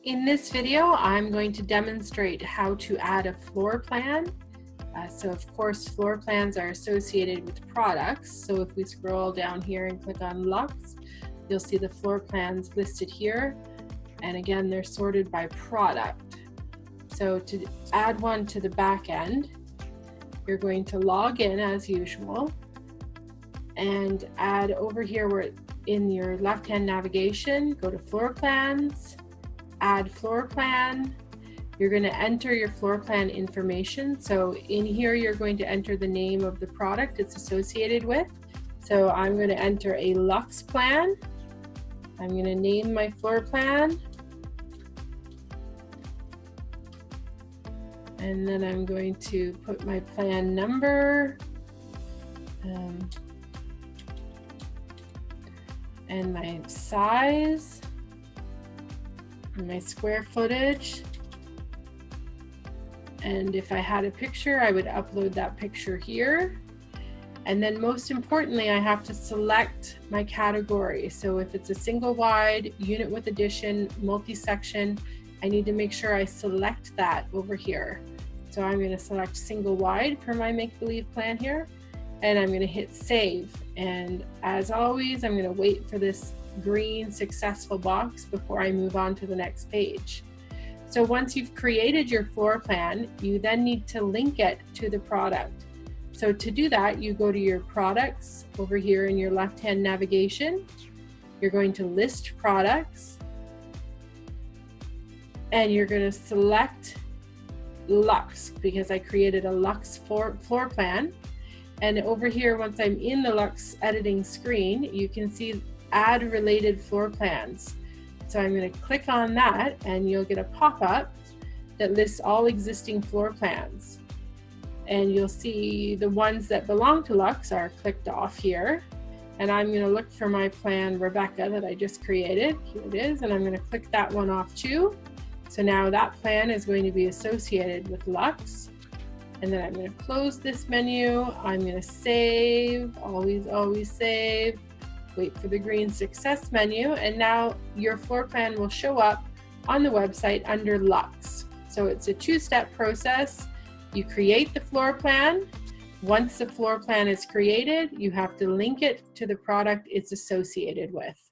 In this video, I'm going to demonstrate how to add a floor plan. So of course, floor plans are associated with products. So if we scroll down here and click on Lux, you'll see the floor plans listed here. And again, they're sorted by product. So to add one to the back end, you're going to log in as usual and add over here where in your left-hand navigation, go to floor plans, add floor plan. You're going to enter your floor plan information. So in here, you're going to enter the name of the product it's associated with. So I'm going to enter a Lux plan. I'm going to name my floor plan. And then I'm going to put my plan number and my size and my square footage. And if I had a picture, I would upload that picture here. And then most importantly, I have to select my category. So if it's a single wide, unit with addition, multi-section, I need to make sure I select that over here. So I'm going to select single wide for my make-believe plan here, and I'm going to hit save. And as always, I'm going to wait for this green successful box before I move on to the next page. So once you've created your floor plan, you then need to link it to the product. So to do that, you go to your products over here in your left-hand navigation. You're going to list products, and you're going to select Lux because I created a Lux floor plan. And over here, once I'm in the Lux editing screen, you can see add related floor plans. So I'm going to click on that and you'll get a pop-up that lists all existing floor plans. And you'll see the ones that belong to Lux are clicked off here. And I'm going to look for my plan Rebecca that I just created. Here it is. And I'm going to click that one off too. So now that plan is going to be associated with Lux. And then I'm going to close this menu. I'm going to save, always save. Wait for the green success menu, and now your floor plan will show up on the website under Lux. So it's a two-step process. You create the floor plan. Once the floor plan is created, you have to link it to the product it's associated with.